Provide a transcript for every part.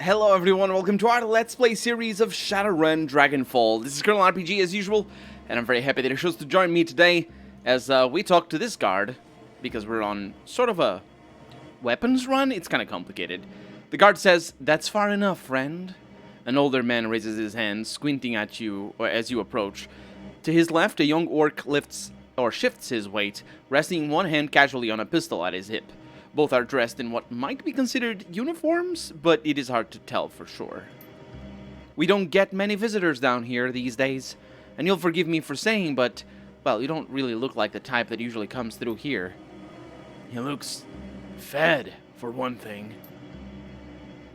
Hello everyone, welcome to our Let's Play series of Shadowrun Dragonfall. This is Colonel RPG as usual, and I'm very happy that you chose to join me today as we talk to this guard, because we're on sort of a weapons run. It's kind of complicated. The guard says, "That's far enough, friend." An older man raises his hand, squinting at you as you approach. To his left, a young orc lifts or shifts his weight, resting one hand casually on a pistol at his hip. Both are dressed in what might be considered uniforms, but it is hard to tell for sure. We don't get many visitors down here these days, and you'll forgive me for saying, but, well, you don't really look like the type that usually comes through here. He looks fed, for one thing.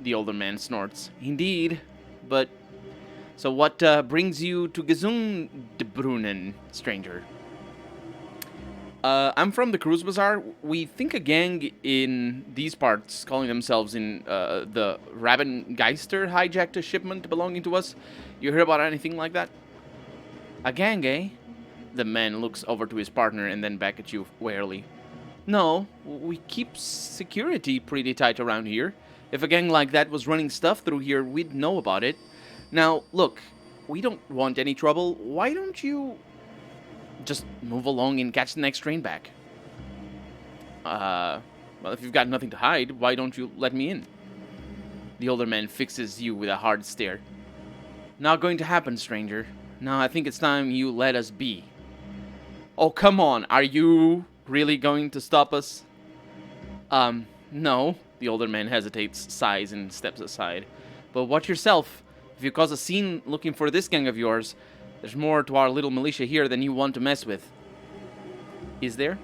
The older man snorts. Indeed, but... So what brings you to Gesundbrunnen, stranger? I'm from the Cruise Bazaar. We think a gang in these parts, calling themselves in the Rabbengeister, hijacked a shipment belonging to us. You heard about anything like that? A gang, eh? The man looks over to his partner and then back at you warily. No, we keep security pretty tight around here. If a gang like that was running stuff through here, we'd know about it. Now, look, we don't want any trouble. Why don't you... just move along and catch the next train back? Well, if you've got nothing to hide, why don't you let me in? The older man fixes you with a hard stare. Not going to happen, stranger. No, I think it's time you let us be. Oh, come on. Are you really going to stop us? No. The older man hesitates, sighs, and steps aside. But watch yourself. If you cause a scene looking for this gang of yours, there's more to our little militia here than you want to mess with. Is there?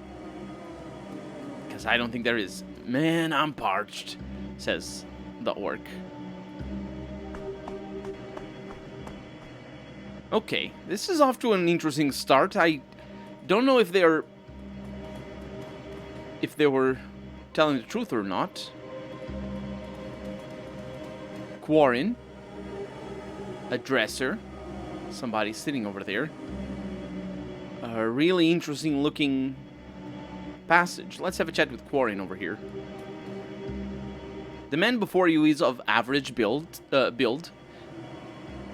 Because I don't think there is. Man, I'm parched, says the orc. Okay, this is off to an interesting start. I don't know if they were telling the truth or not. Quarren. A dresser. Somebody sitting over there. A really interesting looking passage. Let's have a chat with Quarren over here. The man before you is of average build.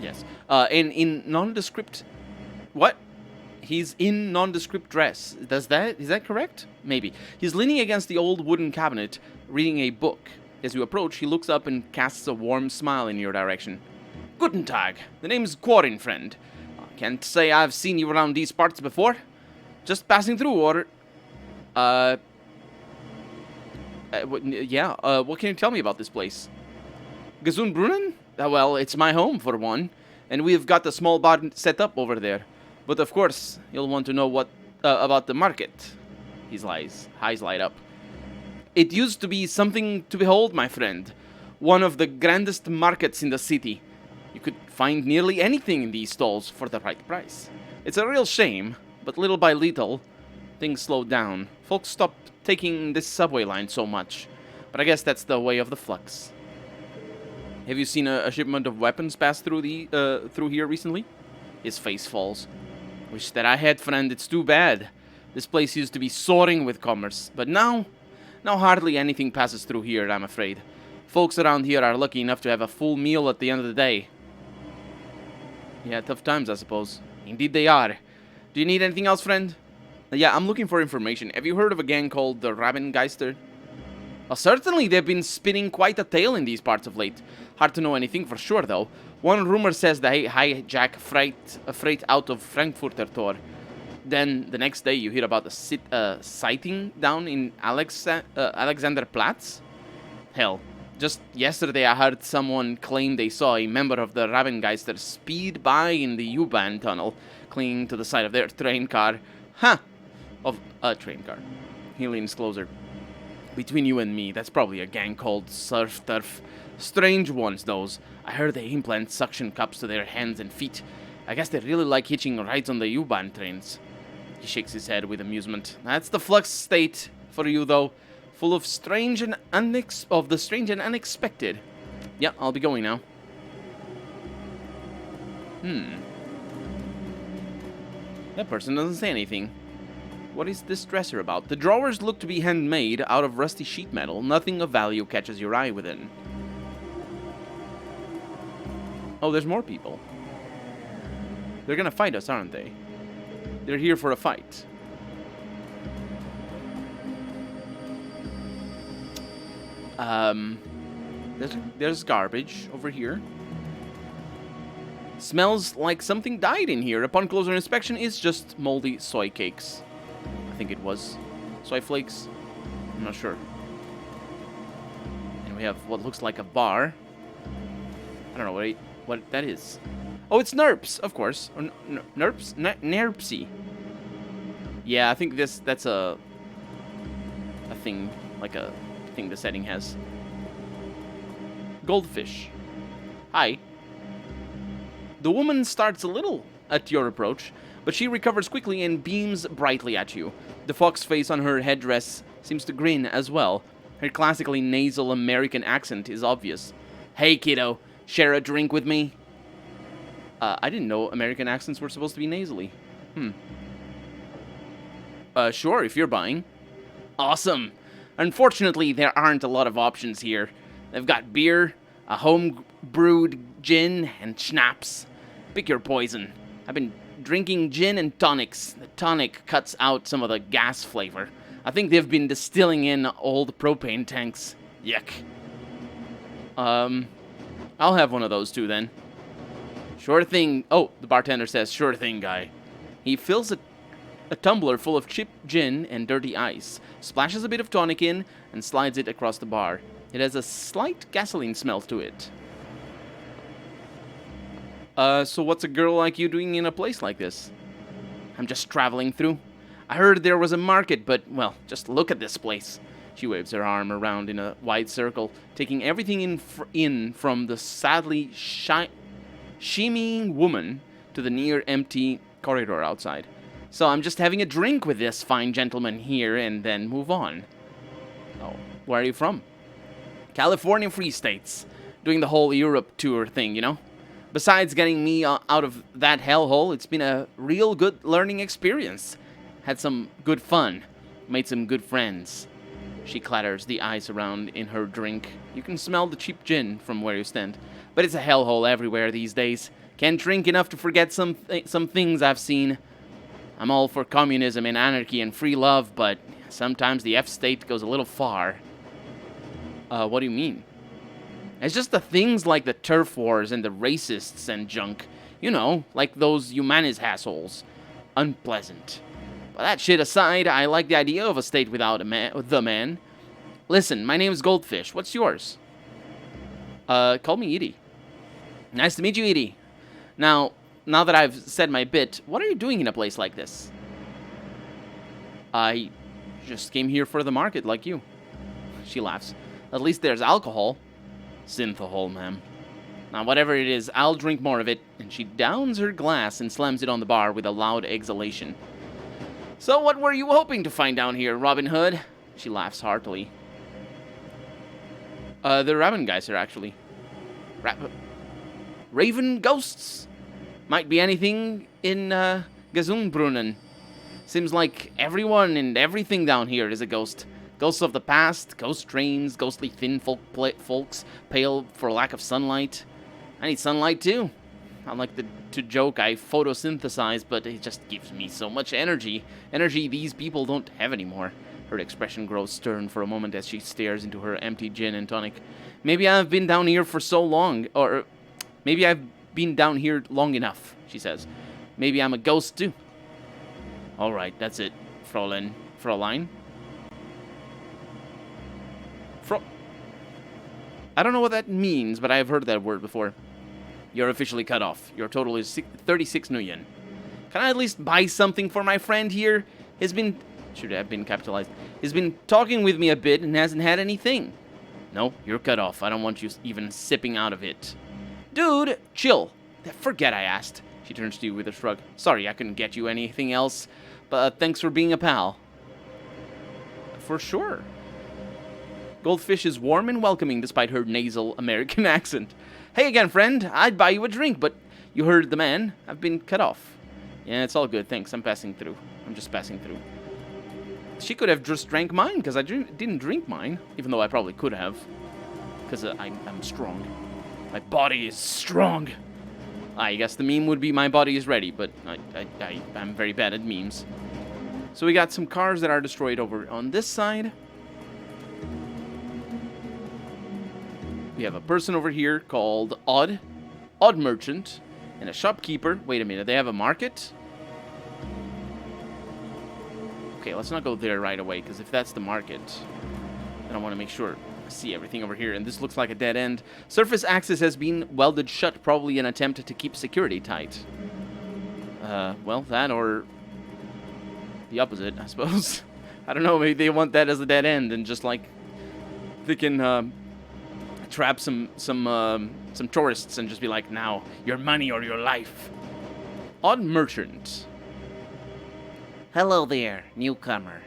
Yes. And in nondescript... What? He's in nondescript dress. Is that correct? Maybe. He's leaning against the old wooden cabinet, reading a book. As you approach, he looks up and casts a warm smile in your direction. Guten Tag. The name's Quarren, friend. I can't say I've seen you around these parts before. Just passing through, or... what can you tell me about this place? Gesundbrunnen? Well, it's my home, for one. And we've got a small bar set up over there. But of course, you'll want to know what about the market. His eyes light up. It used to be something to behold, my friend. One of the grandest markets in the city. You could find nearly anything in these stalls for the right price. It's a real shame, but little by little, things slowed down. Folks stopped taking this subway line so much. But I guess that's the way of the flux. Have you seen a shipment of weapons pass through here recently? His face falls. Wish that I had, friend. It's too bad. This place used to be soaring with commerce, but now hardly anything passes through here, I'm afraid. Folks around here are lucky enough to have a full meal at the end of the day. Yeah, tough times, I suppose. Indeed they are. Do you need anything else, friend? Yeah, I'm looking for information. Have you heard of a gang called the Rabbengeister? Well, certainly they've been spinning quite a tale in these parts of late. Hard to know anything for sure, though. One rumor says they hijack freight out of Frankfurter Tor. Then, the next day, you hear about a sighting down in Alexanderplatz? Hell. Just yesterday, I heard someone claim they saw a member of the Rabbengeister speed by in the U-Bahn tunnel, clinging to the side of their train car. Of a train car. He leans closer. Between you and me, that's probably a gang called Surf Turf. Strange ones, those. I heard they implant suction cups to their hands and feet. I guess they really like hitching rides on the U-Bahn trains. He shakes his head with amusement. That's the flux state for you, though. Full of strange and unexpected. Yeah, I'll be going now. That person doesn't say anything. What is this dresser about? The drawers look to be handmade out of rusty sheet metal. Nothing of value catches your eye within. Oh, there's more people. They're gonna fight us, aren't they? They're here for a fight. There's garbage over here. Smells like something died in here. Upon closer inspection, it's just moldy soy cakes. I think it was. Soy flakes? I'm not sure. And we have what looks like a bar. I don't know what that is. Oh, it's Nerps, of course. Or Nerps? Nerpsy. Yeah, I think that's a thing, like a thing the setting has. Goldfish. Hi. The woman starts a little at your approach, but she recovers quickly and beams brightly at you. The fox face on her headdress seems to grin as well. Her classically nasal American accent is obvious. Hey, kiddo, share a drink with me? I didn't know American accents were supposed to be nasally. Sure, if you're buying. Awesome. Unfortunately, there aren't a lot of options here. They've got beer, a home-brewed gin, and schnapps. Pick your poison. I've been drinking gin and tonics. The tonic cuts out some of the gas flavor. I think they've been distilling in old propane tanks. Yuck. I'll have one of those too then. Sure thing. Oh, the bartender says, sure thing, guy. He fills a tumbler full of chipped gin and dirty ice, splashes a bit of tonic in, and slides it across the bar. It has a slight gasoline smell to it. So what's a girl like you doing in a place like this? I'm just traveling through. I heard there was a market, but, well, just look at this place. She waves her arm around in a wide circle, taking everything in from the sadly shimmying woman to the near-empty corridor outside. So I'm just having a drink with this fine gentleman here and then move on. Oh, where are you from? California Free States. Doing the whole Europe tour thing, you know? Besides getting me out of that hellhole, it's been a real good learning experience. Had some good fun. Made some good friends. She clatters the ice around in her drink. You can smell the cheap gin from where you stand. But it's a hellhole everywhere these days. Can't drink enough to forget some things I've seen. I'm all for communism and anarchy and free love, but sometimes the F-state goes a little far. What do you mean? It's just the things like the turf wars and the racists and junk. You know, like those humanis assholes. Unpleasant. But that shit aside, I like the idea of a state without the man. Listen, my name's Goldfish. What's yours? Call me Edie. Nice to meet you, Edie. Now that I've said my bit, what are you doing in a place like this? I just came here for the market, like you. She laughs. At least there's alcohol. Synthahol, ma'am. Now, whatever it is, I'll drink more of it. And she downs her glass and slams it on the bar with a loud exhalation. So what were you hoping to find down here, Robin Hood? She laughs heartily. The Raven guys are actually. Raven ghosts. Might be anything in Gesundbrunnen. Seems like everyone and everything down here is a ghost. Ghosts of the past, ghost trains, ghostly thin folks, pale for lack of sunlight. I need sunlight too. I like to joke I photosynthesize, but it just gives me so much energy. Energy these people don't have anymore. Her expression grows stern for a moment as she stares into her empty gin and tonic. Maybe I've been down here for so long, or maybe I've been down here long enough, she says. Maybe I'm a ghost too. Alright, that's it, Fräulein. I don't know what that means, but I've heard that word before. You're officially cut off. Your total is 36 nuyen. Can I at least buy something for my friend here? Should have been capitalized. He's been talking with me a bit and hasn't had anything. No, you're cut off. I don't want you even sipping out of it. Dude, chill. Forget I asked. She turns to you with a shrug. Sorry, I couldn't get you anything else, but thanks for being a pal. For sure. Goldfish is warm and welcoming despite her nasal American accent. Hey again, friend. I'd buy you a drink, but you heard the man. I've been cut off. Yeah, it's all good. Thanks. I'm just passing through. She could have just drank mine, because I didn't drink mine, even though I probably could have. Because I'm strong. My body is strong. I guess the meme would be my body is ready, but I'm very bad at memes. So we got some cars that are destroyed over on this side. We have a person over here called Odd Merchant, and a shopkeeper. Wait a minute, they have a market? Okay, let's not go there right away, because if that's the market, then I want to make sure I see everything over here. And this looks like a dead end. Surface access has been welded shut, probably an attempt to keep security tight. Well, that or the opposite, I suppose. I don't know, maybe they want that as a dead end, and just like they can trap some tourists and just be like, now, your money or your life. Odd Merchant. Hello there, newcomer.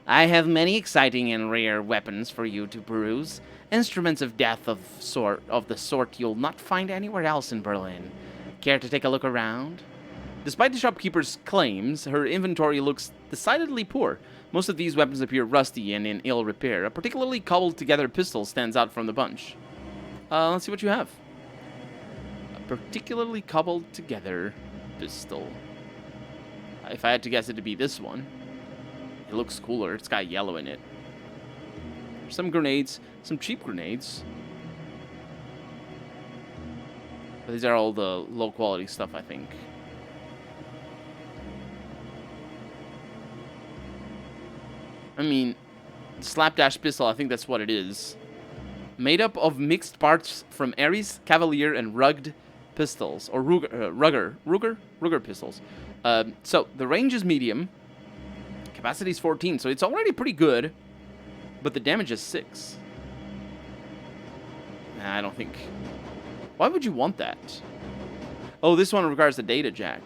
I have many exciting and rare weapons for you to peruse. Instruments of death of the sort you'll not find anywhere else in Berlin. Care to take a look around? Despite the shopkeeper's claims, her inventory looks decidedly poor. Most of these weapons appear rusty and in ill repair. A particularly cobbled-together pistol stands out from the bunch. Let's see what you have. A particularly cobbled-together pistol. If I had to guess, it'd be this one. It looks cooler. It's got yellow in it. Some grenades. Some cheap grenades. But these are all the low-quality stuff, I think. I mean, slapdash pistol, I think that's what it is. Made up of mixed parts from Ares, Cavalier, and Rugged pistols. Or Ruger pistols. So, the range is medium. Capacity is 14, so it's already pretty good. But the damage is 6. Nah, I don't think... Why would you want that? Oh, this one requires the data jack.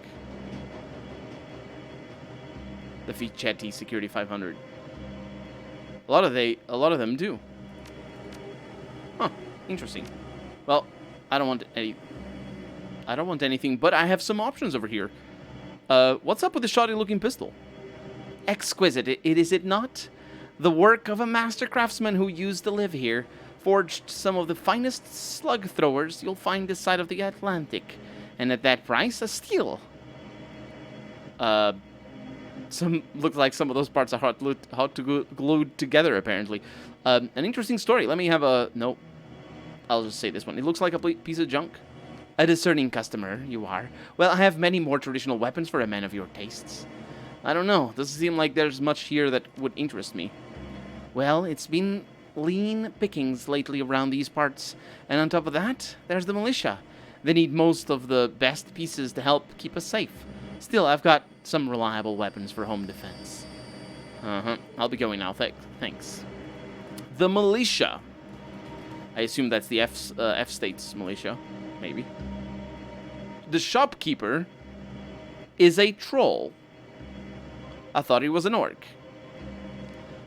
The Fichetti Security 500. A lot of them do. Huh, interesting. Well, I don't want anything, but I have some options over here. What's up with the shoddy-looking pistol? Exquisite, is it not? The work of a master craftsman who used to live here, forged some of the finest slug throwers you'll find this side of the Atlantic, and at that price, a steal. Looks like some of those parts are hot to glued together, apparently. An interesting story. Let me have a... Nope. I'll just say this one. It looks like a piece of junk. A discerning customer, you are. Well, I have many more traditional weapons for a man of your tastes. I don't know. Doesn't seem like there's much here that would interest me. Well, it's been lean pickings lately around these parts. And on top of that, there's the militia. They need most of the best pieces to help keep us safe. Still, I've got some reliable weapons for home defense. I'll be going now. Thanks. The militia. I assume that's the F State's militia. Maybe. The shopkeeper is a troll. I thought he was an orc.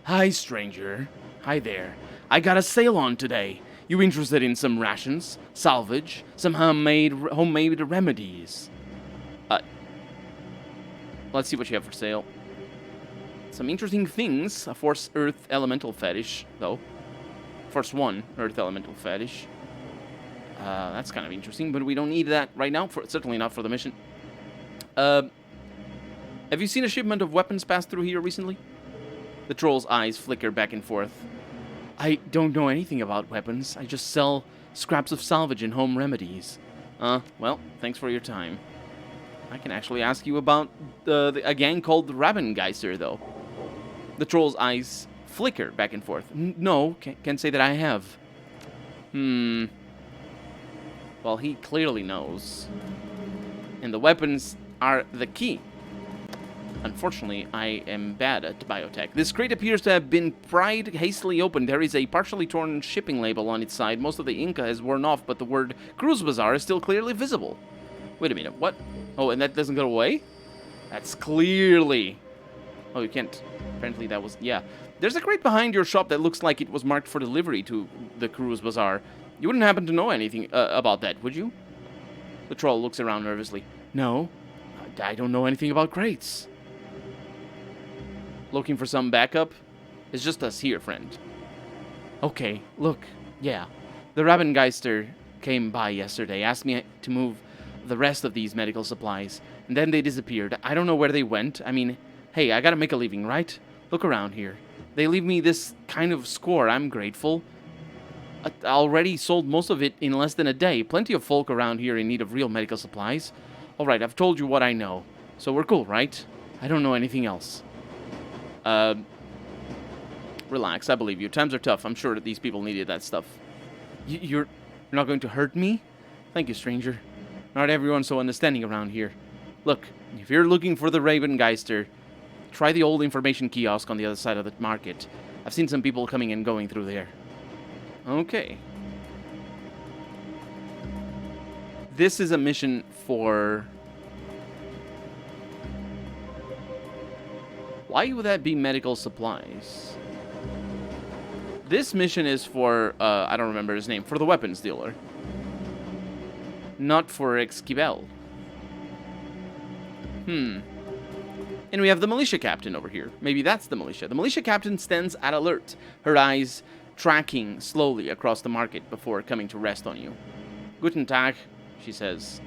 Hi, stranger. Hi there. I got a sale on today. You interested in some rations, salvage, some homemade remedies? Let's see what you have for sale. Some interesting things. A Force Earth Elemental Fetish, though. Force 1 Earth Elemental Fetish. That's kind of interesting, but we don't need that right now. Certainly not for the mission. Have you seen a shipment of weapons pass through here recently? The troll's eyes flicker back and forth. I don't know anything about weapons. I just sell scraps of salvage and home remedies. Well, thanks for your time. I can actually ask you about a gang called the Rabengeister, though. The troll's eyes flicker back and forth. No, can't say that I have. Well, he clearly knows. And the weapons are the key. Unfortunately, I am bad at biotech. This crate appears to have been pried hastily open. There is a partially torn shipping label on its side. Most of the Inca has worn off, but the word Cruise Bazaar is still clearly visible. Wait a minute, what? Oh, and that doesn't go away? That's clearly... Oh, you can't... Apparently that was... Yeah. There's a crate behind your shop that looks like it was marked for delivery to the Cruise Bazaar. You wouldn't happen to know anything about that, would you? The troll looks around nervously. No, I don't know anything about crates. Looking for some backup? It's just us here, friend. Okay, look, yeah. The Rabengeister came by yesterday, asked me to move the rest of these medical supplies, and then they disappeared. I don't know where they went. I mean, hey, I gotta make a living, right? Look around here. They leave me this kind of score. I'm grateful. I already sold most of it in less than a day. Plenty of folk around here in need of real medical supplies. Alright, I've told you what I know. So we're cool, right? I don't know anything else. Relax, I believe you. Times are tough. I'm sure that these people needed that stuff. You're not going to hurt me? Thank you, stranger. Not everyone's so understanding around here. Look, if you're looking for the Rabengeister, try the old information kiosk on the other side of the market. I've seen some people coming and going through there. Okay. This is a mission for... Why would that be medical supplies? This mission is for, I don't remember his name, for the weapons dealer. Not for Esquivel. And we have the militia captain over here. Maybe that's the militia. The militia captain stands at alert, her eyes tracking slowly across the market before coming to rest on you. Guten Tag, she says.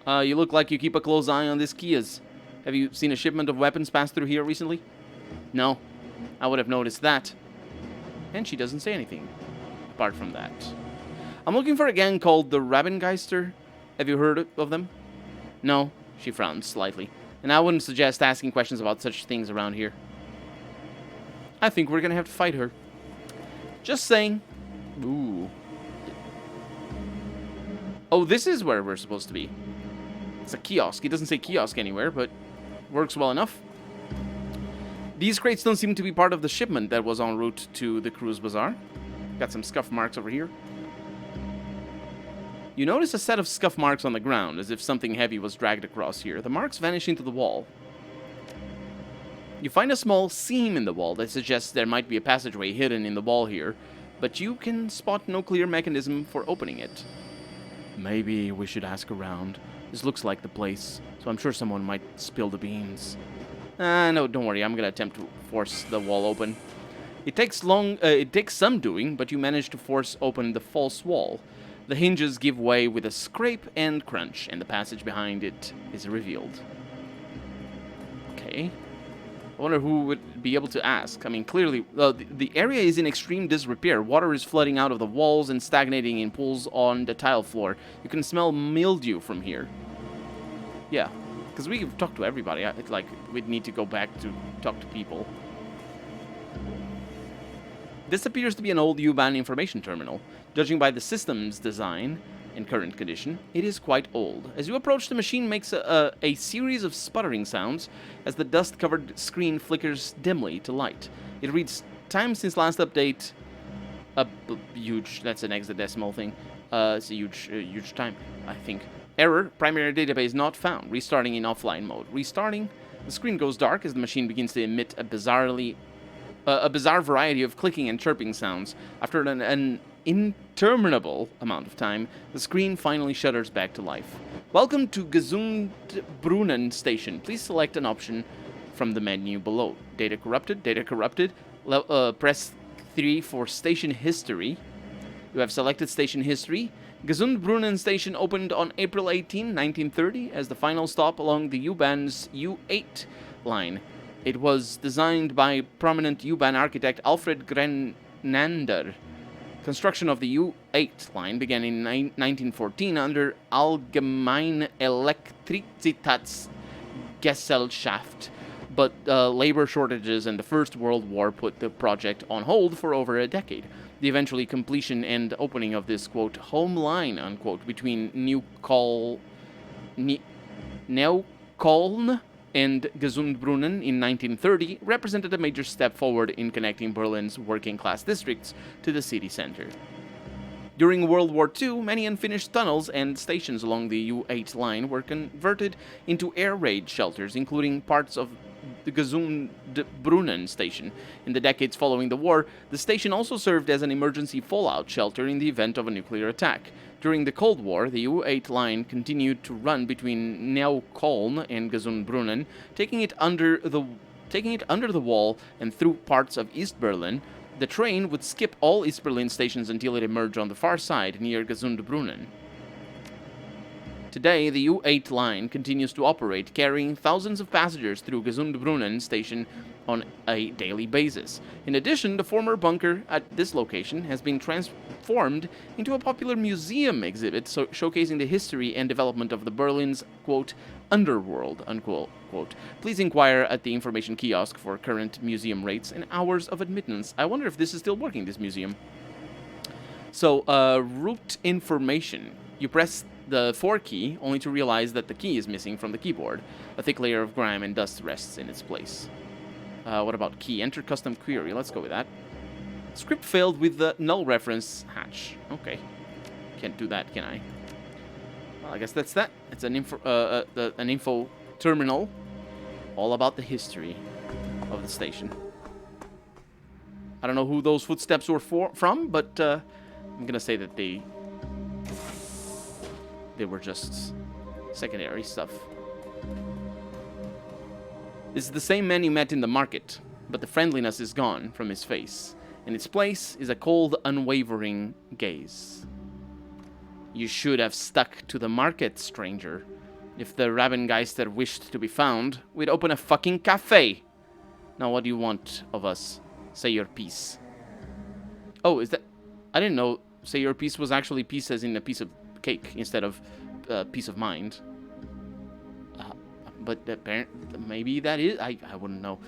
You look like you keep a close eye on this Kias. Have you seen a shipment of weapons pass through here recently? No, I would have noticed that. And she doesn't say anything, apart from that. I'm looking for a gang called the Rabengeister. Have you heard of them? No, she frowns slightly. And I wouldn't suggest asking questions about such things around here. I think we're gonna have to fight her. Just saying. Ooh. Oh, this is where we're supposed to be. It's a kiosk. It doesn't say kiosk anywhere, but works well enough. These crates don't seem to be part of the shipment that was en route to the cruise bazaar. Got some scuff marks over here. You notice a set of scuff marks on the ground, as if something heavy was dragged across here. The marks vanish into the wall. You find a small seam in the wall that suggests there might be a passageway hidden in the wall here, but you can spot no clear mechanism for opening it. Maybe we should ask around. This looks like the place, so I'm sure someone might spill the beans. No, don't worry. I'm gonna attempt to force the wall open. It takes some doing, but you manage to force open the false wall. The hinges give way with a scrape and crunch, and the passage behind it is revealed. Okay. I wonder who would be able to ask. I mean, clearly, the area is in extreme disrepair. Water is flooding out of the walls and stagnating in pools on the tile floor. You can smell mildew from here. Yeah, because we've talked to everybody. It's like, we'd need to go back to talk to people. This appears to be an old U-Bahn information terminal. Judging by the system's design and current condition, it is quite old. As you approach, the machine makes a series of sputtering sounds as the dust-covered screen flickers dimly to light. It reads, time since last update, huge, that's an hexadecimal thing. It's a huge time, I think. Error, primary database not found. Restarting in offline mode. Restarting, the screen goes dark as the machine begins to emit a bizarre variety of clicking and chirping sounds. After an interminable amount of time, the screen finally shudders back to life. Welcome to Gesundbrunnen Station. Please select an option from the menu below. Data corrupted, data corrupted. Press 3 for station history. You have selected station history. Gesundbrunnen Station opened on April 18, 1930 as the final stop along the U-Bahn's U8 line. It was designed by prominent U-Bahn architect Alfred Grenander. Construction of the U8 line began in 1914 under Allgemeine Elektrizitätsgesellschaft, but labor shortages and the First World War put the project on hold for over a decade. The eventually completion and opening of this, quote, home line, unquote, between Neukölln and Gesundbrunnen in 1930 represented a major step forward in connecting Berlin's working-class districts to the city center. During World War II, many unfinished tunnels and stations along the U8 line were converted into air raid shelters, including parts of the Gesundbrunnen station. In the decades following the war, the station also served as an emergency fallout shelter in the event of a nuclear attack. During the Cold War, the U8 line continued to run between Neukölln and Gesundbrunnen, taking it under the wall and through parts of East Berlin. The train would skip all East Berlin stations until it emerged on the far side near Gesundbrunnen. Today, the U8 line continues to operate, carrying thousands of passengers through Gesundbrunnen station on a daily basis. In addition, the former bunker at this location has been transformed into a popular museum exhibit showcasing the history and development of the Berlin's, quote, underworld, unquote. Quote. Please inquire at the information kiosk for current museum rates and hours of admittance. I wonder if this is still working, this museum. So, route information. You press the 4 key, only to realize that the key is missing from the keyboard. A thick layer of grime and dust rests in its place. What about key? Enter custom query. Let's go with that. Script failed with the null reference hatch. Okay. Can't do that, can I? Well, I guess that's that. It's an info terminal. All about the history of the station. I don't know who those footsteps were from, but I'm gonna say that they were just secondary stuff. This is the same man you met in the market, but the friendliness is gone from his face. In its place is a cold, unwavering gaze. You should have stuck to the market, stranger. If the Rabbengeister wished to be found, we'd open a fucking cafe. Now what do you want of us? Say your piece. Oh, is that... I didn't know say your piece was actually piece as in a piece of cake instead of peace of mind. But maybe that is... I wouldn't know.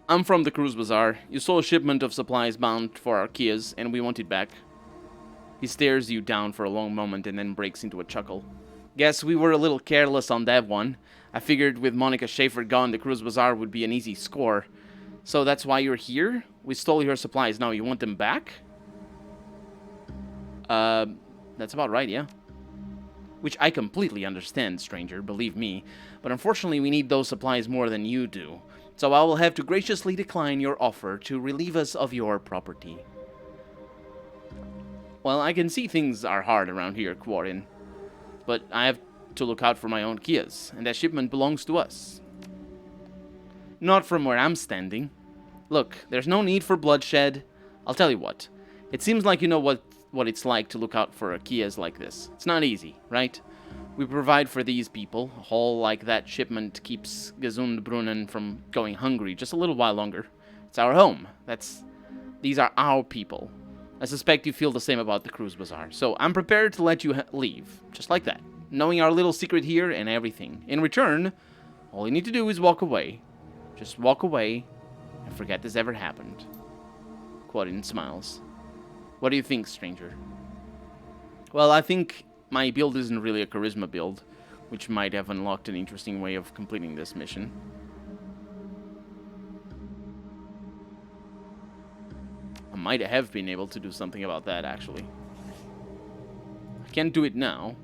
I'm from the Cruise Bazaar. You saw a shipment of supplies bound for our Kias, and we want it back. He stares you down for a long moment and then breaks into a chuckle. Guess we were a little careless on that one. I figured with Monica Schaefer gone, the Cruise Bazaar would be an easy score. So that's why you're here? We stole your supplies. Now you want them back? That's about right, yeah. Which I completely understand, stranger, believe me. But unfortunately, we need those supplies more than you do. So I will have to graciously decline your offer to relieve us of your property. Well, I can see things are hard around here, Quarren. But I have to look out for my own Kias, and that shipment belongs to us. Not from where I'm standing. Look, there's no need for bloodshed. I'll tell you what. It seems like you know what it's like to look out for Kias like this. It's not easy, right? We provide for these people. A haul like that shipment keeps Gesundbrunnen from going hungry just a little while longer. It's our home. These are our people. I suspect you feel the same about the Cruise Bazaar. So I'm prepared to let you leave. Just like that. Knowing our little secret here and everything. In return, all you need to do is walk away. Just walk away and forget this ever happened. Quadin smiles. What do you think, stranger? Well, I think my build isn't really a charisma build, which might have unlocked an interesting way of completing this mission. I might have been able to do something about that, actually. I can't do it now.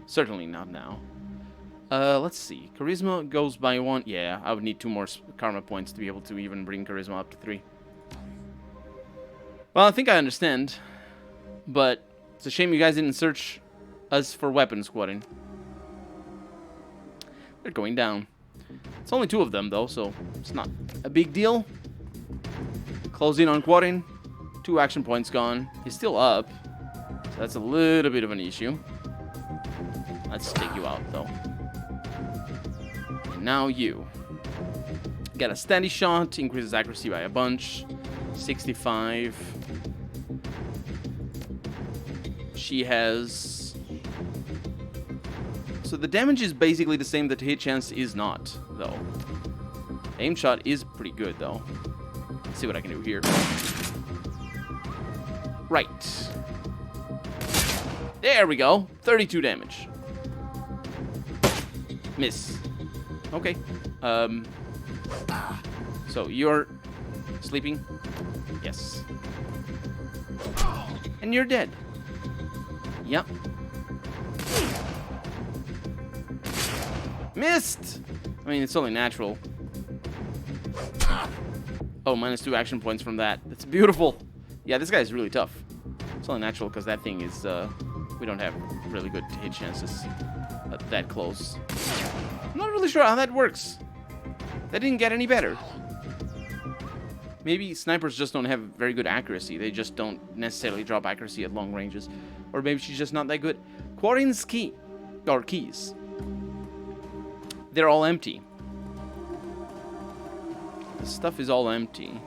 Certainly not now. Let's see. Charisma goes by 1. Yeah, I would need 2 more karma points to be able to even bring charisma up to 3. Well, I think I understand. But it's a shame you guys didn't search us for weapons, Squatting. They're going down. It's only 2 of them, though, so it's not a big deal. Close in on Quarin. 2 action points gone. He's still up. So that's a little bit of an issue. Let's take you out, though. And now you. Get a steady shot. Increases accuracy by a bunch. 65. She has... So the damage is basically the same, the hit chance is not, though. Aim shot is pretty good, though. Let's see what I can do here. Right. There we go. 32 damage. Miss. Okay. So you're sleeping? Yes. And you're dead. Yep. Missed! I mean, it's only natural. Oh, -2 action points from that. That's beautiful. Yeah, this guy's really tough. It's only natural because that thing is, we don't have really good hit chances that close. I'm not really sure how that works. That didn't get any better. Maybe snipers just don't have very good accuracy. They just don't necessarily drop accuracy at long ranges. Or maybe she's just not that good. Quarren's key. Or keys. They're all empty. The stuff is all empty.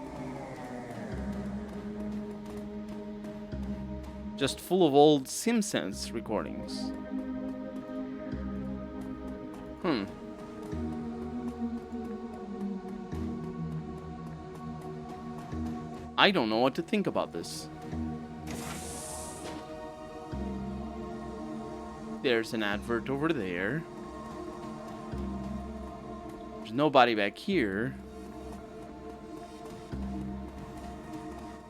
Just full of old Simpsons recordings. I don't know what to think about this. There's an advert over there. There's nobody back here.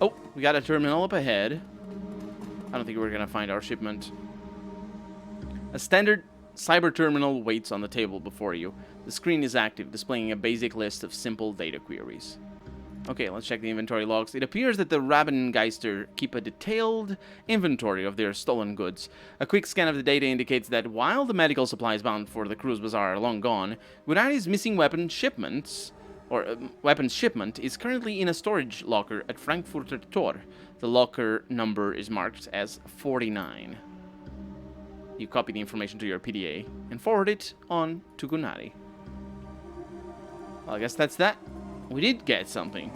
Oh, we got a terminal up ahead. I don't think we're gonna find our shipment. A standard cyber terminal waits on the table before you. The screen is active, displaying a basic list of simple data queries. Okay, let's check the inventory logs. It appears that the Rabengeister keep a detailed inventory of their stolen goods. A quick scan of the data indicates that while the medical supplies bound for the cruise bazaar are long gone, Gunari's missing weapons shipment is currently in a storage locker at Frankfurter Tor. The locker number is marked as 49. You copy the information to your PDA and forward it on to Gunari. Well, I guess that's that. We did get something.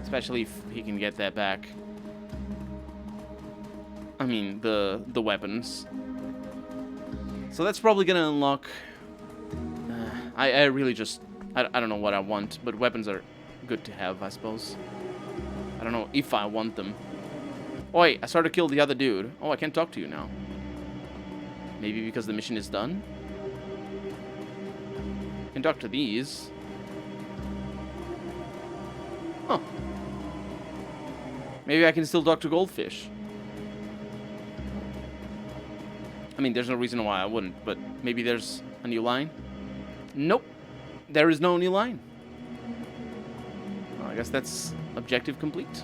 Especially if he can get that back. I mean, the weapons. So that's probably gonna unlock... I really just... I don't know what I want, but weapons are good to have, I suppose. I don't know if I want them. Oh, wait, I started to kill the other dude. Oh, I can't talk to you now. Maybe because the mission is done? I can talk to these. Huh. Maybe I can still talk to Goldfish. I mean, there's no reason why I wouldn't, but maybe there's a new line? Nope. There is no new line. Well, I guess that's objective complete.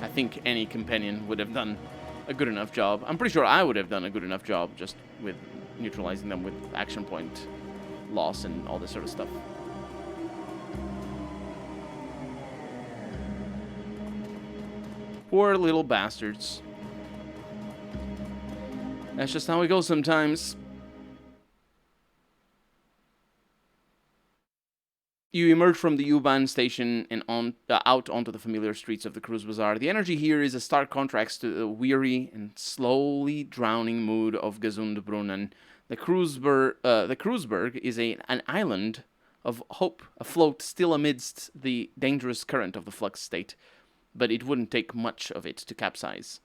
I think any companion would have done a good enough job. I'm pretty sure I would have done a good enough job just with neutralizing them with action point loss and all this sort of stuff. Poor little bastards. That's just how it goes sometimes. You emerge from the U-Bahn station and out onto the familiar streets of the Cruise Bazaar. The energy here is a stark contrast to the weary and slowly drowning mood of Gesundbrunnen. The Cruiseberg is an island of hope, afloat still amidst the dangerous current of the flux state. But it wouldn't take much of it to capsize.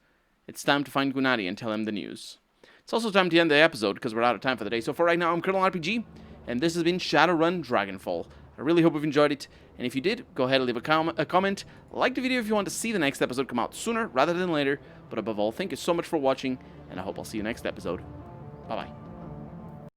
It's time to find Gunari and tell him the news. It's also time to end the episode because we're out of time for the day. So for right now, I'm Colonel RPG, and this has been Shadowrun Dragonfall. I really hope you've enjoyed it, and if you did, go ahead and leave a comment. Like the video if you want to see the next episode come out sooner rather than later. But above all, thank you so much for watching, and I hope I'll see you next episode. Bye-bye.